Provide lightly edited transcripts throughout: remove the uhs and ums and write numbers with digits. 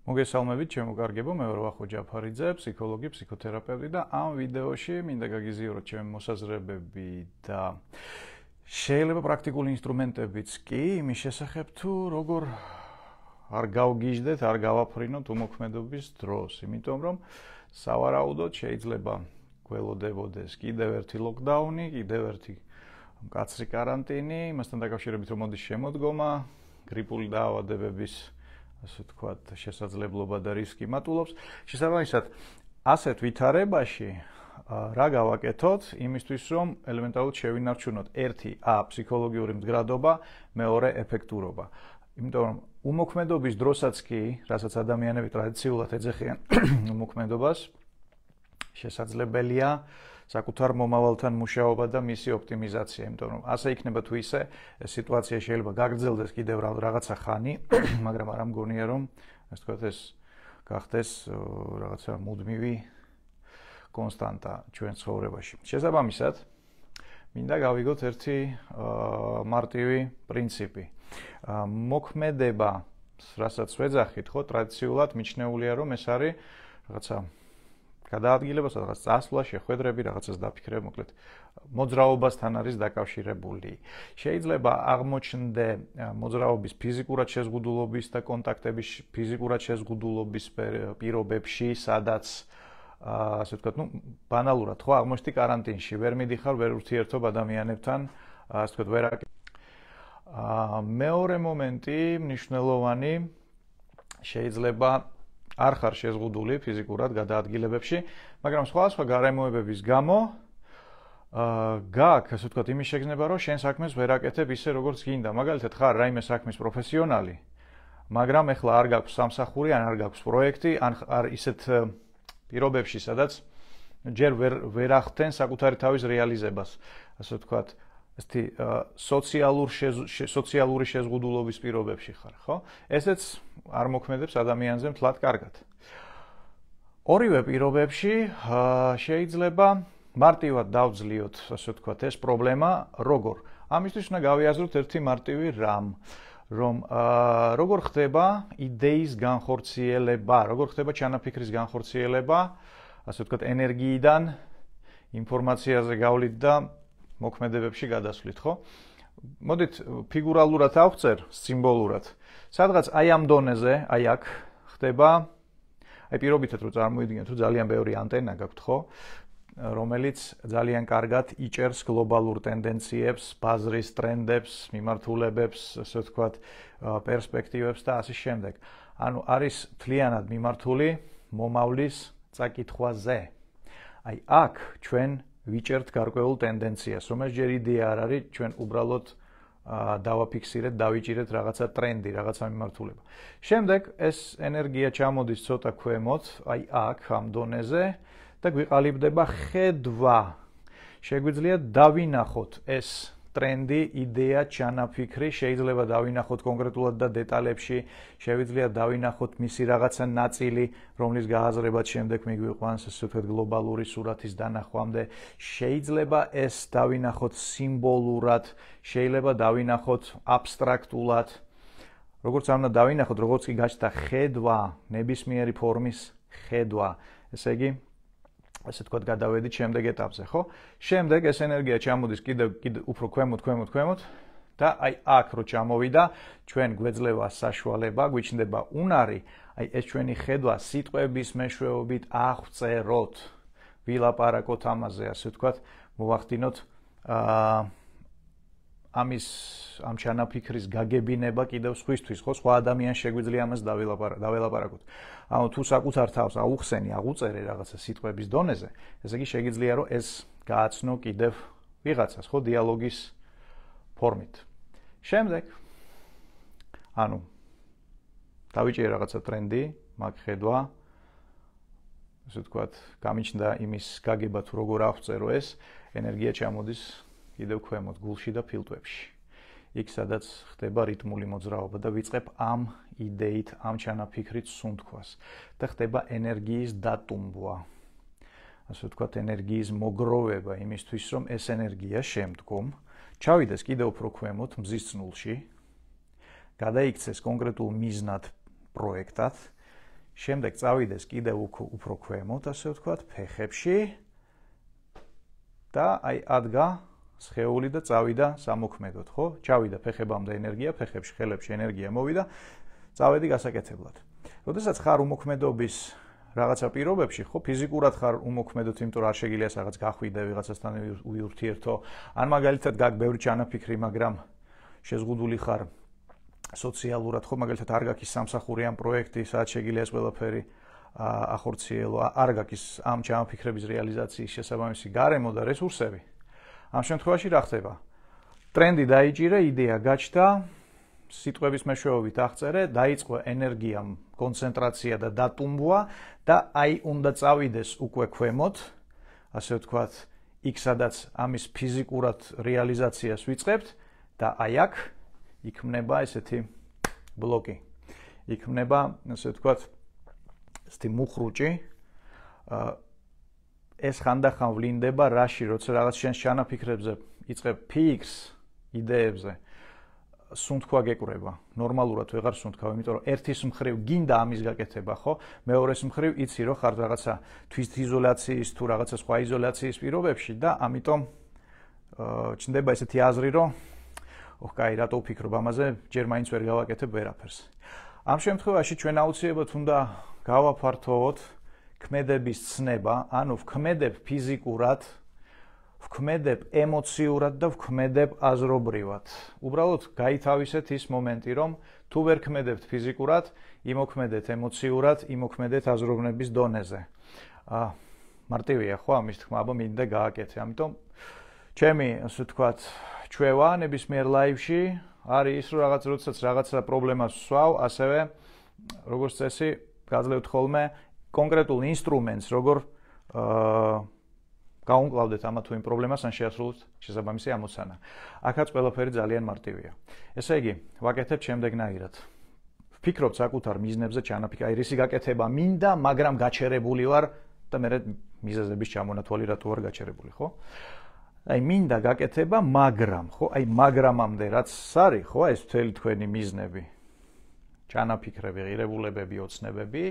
მოგესალმებით, ჩემო კარგებო, მე ვარ ვახო ჯაფარიძე, ფსიქოლოგი, ფსიქოთერაპევტი და ამ ვიდეოში მინდა გაგიზიაროთ ჩემი მოსაზრებები და შეიძლება პრაქტიკული ინსტრუმენტებიც კი იმის შესახებ თუ როგორ არ გავგიჟდეთ, არ გავაფრინოთ უმოქმედობის დროს, იმიტომ რომ სავარაუდოდ შეიძლება გველოდებოდეს კიდევ ერთი ლოკდაუნი, კიდევ ერთი მკაცრი კარანტინი, იმასთან დაკავშირებით რომ მოდის შემოდგომა, გრიპული დაავადებების ასე ვთქვათ, შესაძლებლობა და რისკი მატულობს. შესაბამისად, ასეთ ვითარებაში რა გავაკეთოთ იმისთვის, რომ ელემენტარულად შევინარჩუნოთ ერთი ფსიქოლოგიური მდგრადობა, მეორე ეფექტურობა. იმიტომ რომ უმოქმედობის დროსაც კი, რასაც ადამიანები ტრადიციულად ეძახიან უმოქმედობას, შესაძლებელია საკუთარ მომავალთან მუშაობა და მისი ოპტიმიზაცია, იმიტომ რომ ასე იქნება თუ ისე, ეს სიტუაცია შეიძლება გაგრძელდეს კიდევ რაღაცა ხანი, მაგრამ არ ამგონია რომ ასე ვთქვათ ეს გახდეს რაღაცა მუდმივი კონსტანტა ჩვენ ცხოვრებაში. შესაბამისად, მინდა გავიგოთ ერთი მარტივი პრინციპი. მოქმედება, რასაც ვეძახით, ხო, ტრადიციულად მიჩნეულია რომ ეს არის რაღაცა გადაადგილება, რაღაც წასვლა, შეხვედრები, რაღაცას დაფიქრება, მოკლედ მოძრაობასთან არის დაკავშირებული. შეიძლება აღმოჩნდე მოძრაობის ფიზიკურად შეზღუდულობის და კონტაქტების ფიზიკურად შეზღუდულობის პირობებში, სადაც ასე ვთქვათ, ბანალურად ხო, აღმოჩნდი კარანტინში, ვერ მიდიხარ, ვერ ურთიერთობ ადამიანებთან, ასე ვთქვათ, ვერ მეორე მომენტი მნიშვნელოვანი შეიძლება არ ხარ შეზღუდული ფიზიკურად გადაადგილებებში, მაგრამ სხვა გარემოებების გამო გააქვს, ასე ვთქვათ, იმის შეგრძნება, რომ შენ საქმეს ვერ აკეთებ ისე, როგორც გინდა. მაგალითად, ხარ რაიმე საქმის პროფესიონალი, მაგრამ ეხლა არ გაქვს სამსახური, ან არ გაქვს პროექტი, ან არ ისეთ პირობებში, სადაც ჯერ ვერ ახდენ საკუთარი თავის რეალიზებას, ასე ვთქვათ, ესეთი სოციალური შეზღუდულობის პირობებში ხარ, ხო? ესეც არ მოქმედებს ადამიანზე მთლად კარგად. ორივე პირობებში შეიძლება მარტივად დავძლიოთ, ასე ვთქვათ, ეს პრობლემა როგორ? ამისთვის უნდა გავიაზროთ ერთი მარტივი რამ, რომ როგორ ხდება იდეის განხორციელება, როგორ ხდება ჩანაფიქრის განხორციელება, ასე ვთქვათ, ენერგიიდან ინფორმაციაზე გავლით და მოქმედებებში გადასვლით, ხო? მოდით ფიგურალურად ავწერ, სიმბოლურად. სადღაც აი ამ დონეზე, აი აქ ხდება, აი პირობითად რომ წარმოიდგინოთ, რომ ძალიან ბევრი ანტენა გაქვთ, ხო? რომელიც ძალიან კარგად იჭერს გლობალურ ტენდენციებს, ბაზრის ტრენდებს, მიმართულებებს, ასე ვთქვათ, პერსპექტივებს და ასე შემდეგ. ანუ არის მთლიანად მიმართული მომავლის წაკითხვაზე. აი აქ ჩვენ ვიჭერთ გარკვეულ ტენდენციას, რომელიც ჯერ იდეა არ არის, ჩვენ უბრალოდ დავაფიქსირეთ, დავიჭირეთ რაღაცა ტრენდი, რაღაცა მიმართულება. შემდეგ ეს ენერგია ჩამოდის ცოტა ქვემოთ, აი აქ ამ დონეზე და გვიყალიბდება ხედვა. შეგვიძლია დავინახოთ ეს ტრენდი, იდეა, ჩანაფიქრი, შეიძლება დავინახოთ კონკრეტულად და დეტალებში, შეგვიძლია დავინახოთ მისი რაღაცა ნაწილი, რომლის გააზრებაც შემდეგ მიგვიყვანს, ასე ვთქვათ, გლობალური სურათის დანახვამდე. შეიძლება ეს დავინახოთ სიმბოლურად, შეიძლება დავინახოთ აბსტრაქტულად. როგორც არ უნდა დავინახოთ, როგორც კი გაჩნდა ხედვა, ნებისმიერი ფორმის ხედვა, ესე იგი ასე ვთქვათ, გადავედით შემდეგ ეტაპზე, ხო? შემდეგ ეს ენერგია ჩამოდის კიდევ უფრო ქვემოთ და აი აქ რო ჩამოვიდა, ჩვენ გვეძლევა საშუალება, გვიჩნდება უნარი, აი ეს ჩვენი ხედვა სიტყვების მეშვეობით აღწეროთ, ვილაპარაკოთ ამაზე, ასე ვთქვათ, მოვახდინოთ ამ ჩანაფიქრის გაგებინება კიდევ სხვისთვის, ხო? სხვა ადამიანს შეგვიძლია ამას დაველაპარაკოთ. ანუ თუ საკუთარ თავს აუხსენი, აღუწერე რაღაცა სიტყვების დონეზე, ესე იგი შეგიძლია რომ ეს გააცნო კიდევ ვიღაცას, ხო, დიალოგის ფორმით. შემდეგ ანუ დავიჭერე რაღაცა ტრენდი, მაგ ხედვა, ასე ვთქვათ, გამიჩნდა იმის გაგება თუ როგორ აღწერო ეს, ენერგია ჩამოდის კიდევ ქვემოთ გულში და ფილტვებში. იქ სადაც ხდება რიტმული მოძრაობა და ვიწყებ ამ იდეით, ამ ჩანაფიქრით სუნთქვას და ხდება ენერგიის დატუმბვა. ასე ვთქვათ, ენერგიის მოგროვება იმისთვის, რომ ეს ენერგია შემდგომ ჩავიდეს კიდევ უფრო ქვემოთ მზის წნულში, გადაიქცეს კონკრეტულ მიზნად პროექტად, შემდეგ წავიდეს კიდევ უფრო ქვემოთ, ასე ვთქვათ, ფეხებში და აი ადგა სხეული და წავიდა სამოქმედოდ, ხო? ჩავიდა ფეხებამდე ენერგია, ფეხებში, ხელებში ენერგია მოვიდა, წავედი გასაკეთებლად. როდესაც ხარ უმოქმედობის რაღაცა პირობებში, ხო, ფიზიკურად ხარ უმოქმედოდ, იმიტომ რომ არ შეგიძლია რაღაც გახვიდე, ვიღაცასთან უურთიერთო, ან მაგალითად გაქვს ბევრი ჩანაფიქრი, მაგრამ შეზღუდული ხარ სოციალურად, ხო, მაგალითად არ გაქვს სამსახური ან პროექტი, სადაც შეგიძლია ეს ყველაფერი ახორციელო, არ გაქვს ამ ჩანაფიქრების რეალიზაციის შესაბამისი გარემო და რესურსები. ამ შემთხვევაში რა ხდება? ტრენდი დაიჭირე, იდეა გაჩნდა, სიტყვების მეშვეობით აღწერე, დაიწყო ენერგიამ კონცენტრაცია და დატუმბვა და აი უნდა წავიდეს უკვე ქვემოთ, ასე ვთქვათ, იქ სადაც ამის ფიზიკურად რეალიზაციას ვიწყებთ და აი აქ იქმნება ესეთი ბლოკი. იქმნება, ასე ვთქვათ, ესეთი მუხრუჭი. ეს ხანდახან ვლინდება რაში, როცა რაღაც შენს ჩანაფიქრებზე იწყებ ფიქრს, იდეებზე, სუნთქვა გეკვრება. ნორმალურად ვეღარ სუნთქავ, იმიტომ რომ ერთის მხრივ გინდა ამის გაკეთება, ხო? მეორეს მხრივ იცი, რომ ხარ რაღაცა თვითიზოლაციის თუ რაღაცა სხვა იზოლაციის პირობებში და ამიტომ ჩნდება ესეთი აზრი, რომ ოხ, კაი, რატო ვფიქრობ ამაზე, ჯერ მაინც ვერ გავაკეთებ ვერაფერს. ამ შემთხვევაში ჩვენ აუცილებლად უნდა გავაფართოვოთ ქმედების ცნება, ანუ ვქმედებ ფიზიკურად, ვქმედებ ემოციურად და ვქმედებ აზრობრივად. უბრალოდ გაითავისეთ ის მომენტი, რომ თუ ვერ ქმედებთ ფიზიკურად, იმოქმედეთ ემოციურად, იმოქმედეთ აზროვნების დონეზე. მარტივია, ხო, ამის თქმა, აბა მინდა გააკეთე. ამიტომ ჩემი, ასე ვთქვათ, ჩვევა ნებისმიერ ლაივში არის ის, რომ როდესაც რაღაცა პრობლემას ვსვავ, ასევე როგორც წესი, გაძლევთ ხოლმე კონკრეტულ ინსტრუმენტს, როგორ გაუმკლავდეთ ამა თუ იმ პრობლემას, ან შეასრულოთ შესაბამისი ამოცანა. აქაც ყველაფერი ძალიან მარტივია. ესე იგი, ვაკეთებ შემდეგნაირად. ვფიქრობ საკუთარ მიზნებზე, ჩანაფიქრი, აი რისი გაკეთება მინდა, მაგრამ გაჩერებული ვარ და მე მიზეზების ჩამონათვალი რატო ვარ გაჩერებული, ხო? აი მინდა გაკეთება, მაგრამ, ხო, აი მაგრამამდე რაც არის, ხო, ეს მთელი თქვენი მიზნები, ჩანაფიქრები, ღირებულებები, ოცნებები,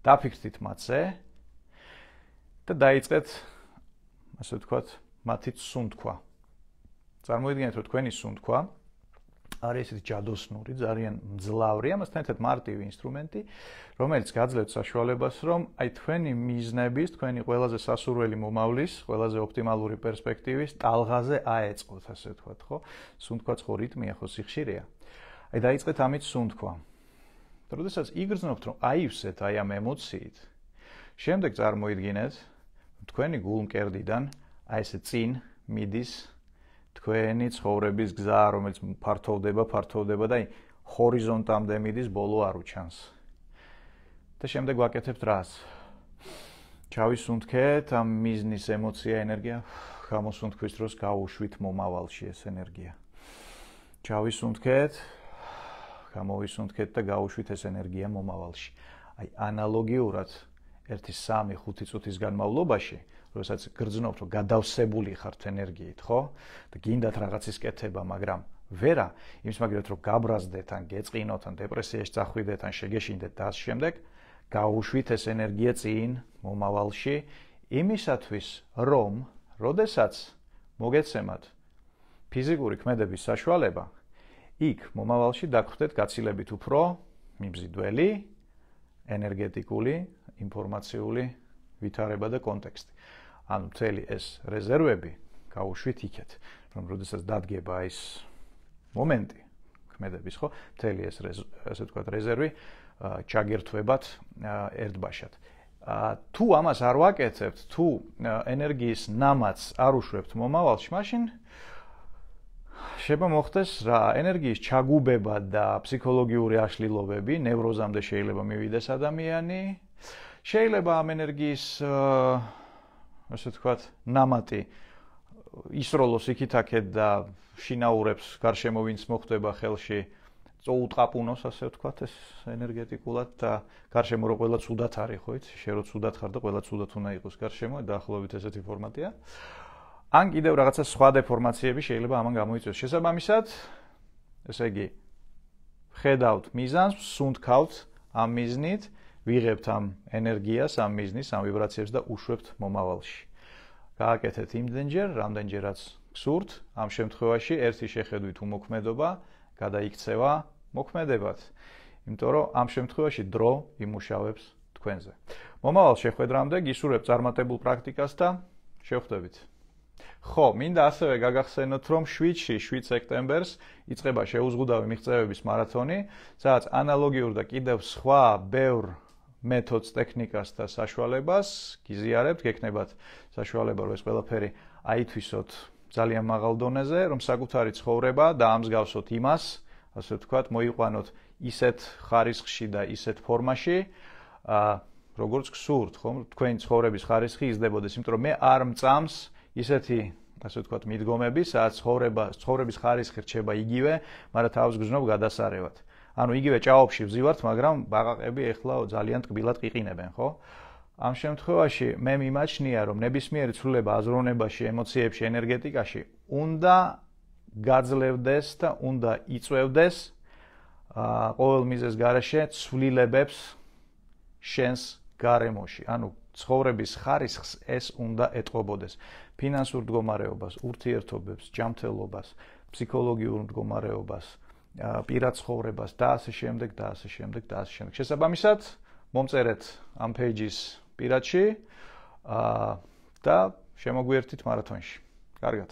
დაფიქრდით მათზე და დაიწყეთ, ასე ვთქვათ, მათი სუნთქვა. წარმოიდგინეთ, რომ თქვენი სუნთქვა არის ესეთი ჯადოსნური, ძალიან მძლავრი, ამასთან ერთად მარტივი ინსტრუმენტი, რომელიც გაძლევთ საშუალებას, რომ აი თქვენი მიზნების, თქვენი ყველაზე სასურველი მომავლის, ყველაზე ოპტიმალური პერსპექტივის ტალღაზე აეწყოთ, ასე ვთქვათ, ხო? სუნთქვაც ხო რიტმია, ხო სიხშირეა. აი დაიწყეთ ამით სუნთქვა. როდესაც იგრძნობთ, რომ აივსეთ აი ამ ემოციით, შემდეგ წარმოიდგინეთ, თქვენი გულმკერდიდან აი ესე წინ მიდის თქვენი ცხოვრების გზა, რომელიც ფართოვდება და აი ჰორიზონტამდე მიდის, ბოლო არ უჩანს. და შემდეგ ვაკეთებთ რას? ჩავისუნთქეთ ამ მიზნის ემოცია, ენერგია, გამოსუნთქვის დროს გავუშვით მომავალში ეს ენერგია. ჩავისუნთქეთ, გამოვისუნთქეთ და გავუშვით ეს ენერგია მომავალში. აი ანალოგიურად 1-3-5 წუთის განმავლობაში, როდესაც გრძნობთ, რომ გადავსებული ხართ ენერგიით, ხო? და გინდათ რაღაცის კეთება, მაგრამ ვერა, იმის მაგალითად, რომ გაბრაზდეთ, ან გეწყინოთ, ან დეპრესიაში წახვიდეთ, ან შეგეშინდეთ და ამ შემდეგ, გაუშვით ეს ენერგია წინ მომავალში, იმისათვის, რომ, როდესაც მოგეცემათ ფიზიკური ქმედების საშუალება, იქ მომავალში დაგხვდეთ გაცილებით უფრო მიმზიდველი, ენერგეტიკული, ინფორმაციული ვითარება და კონტექსტი. ანუ მთელი ეს რეზერვები გავუშვით იქეთ, რომ როდესაც დადგება ეს მომენტი ქმედების, ხო, მთელი ეს ასე ვთქვათ რეზერვი ჩაგერთვებათ ერთბაშად. თუ ამას არ ვაკეთებთ, თუ ენერგიის ნამაც არ უშვებთ მომავალში, მაშინ შეიძლება მოხდეს რა, ენერგიის ჩაგუბება და ფსიქოლოგიური აშლილობები, ნევროზამდე შეიძლება მივიდეს ადამიანი. შეიძლება ამ ენერგიის, ასე ვთქვათ, ნამატი ისროლოს იქით-აქეთ და შინაურებს გარშემო ვინც მოხვდება ხელში, წოუტყაპუნოს, ასე ვთქვათ, ეს ენერგეტიკულად და გარშემო რო ყველა ცუდად არის, ხო იცი, შენ რო ცუდად ხარ და ყველა ცუდად უნდა იყოს გარშემო, დაახლოებით ესეთი ფორმატია. ან კიდევ რაღაცა სხვა დეფორმაციები შეიძლება ამან გამოიწვიოს. შესაბამისად, ესე იგი, ხედავთ მიზანს, სუნთქავთ ამ მიზნით, ვიღებთ ამ ენერგიას, ამ მიზნის, ამ ვიბრაციებს და უშვებთ მომავალში. გააკეთეთ იმდენჯერ, რამდენჯერაც გსურთ, ამ შემთხვევაში ერთი შეხედვით უმოქმედობა გადაიქცევა მოქმედებად. იმიტომ რომ ამ შემთხვევაში დრო იმუშავებს თქვენზე. მომავალ შეხვედრამდე გისურვებ წარმატებულ პრაქტიკას და შევხვდებით. ხო, მინდა ასევე გაგახსენოთ, რომ 7 სექტემბერს იწყება შეუზღუდავი მიღწევების მარათონი, სადაც ანალოგიურ და კიდევ სხვა ბევრ მეთოდს, ტექნიკას და საშუალებას გიზიარებთ, გექნებათ საშუალება, რომ ეს ყველაფერი აითვისოთ ძალიან მაღალ დონეზე, რომ საკუთარი ცხოვრება დაამსგავსოთ იმას, ასე ვთქვათ, მოიყვანოთ ისეთ ხარისხში და ისეთ ფორმაში, როგორც გსურთ, ხო? თქვენი ცხოვრების ხარისხი იზრდებოდეს, იმიტომ რომ მე არ მწამს ისეთი, ასე ვთქვათ, მიდგომები, სადაც ცხოვრების ხარისხი რჩება იგივე, მაგრამ თავს გზნობ გადასარევად. ანუ იგივე ჭაობში ვზივართ, მაგრამ ბაყაყები ეხლა ძალიან ტკბილად ყიყინებენ, ხო? ამ შემთხვევაში მე მიმაჩნია, რომ ნებისმიერი ცვლილება აზროვნებაში, ემოციებში, ენერგეტიკაში უნდა გაძლევდეს და უნდა იწვევდეს ყოველ მიზეზს გარეშე ცვლილებებს შენს გარემოში. ანუ ცხოვრების ხარისხს ეს უნდა ეტყობოდეს. ფინანსურ მდგომარეობას, ურთიერთობებს, ჯანმრთელობას, ფსიქოლოგიურ მდგომარეობას, პირად ცხოვრებას და ასე შემდეგ და ასე შემდეგ და ასე შემდეგ. შესაბამისად, მომწერეთ ამ page-ის პირადში და შემოგვიერთით მარათონში. კარგად.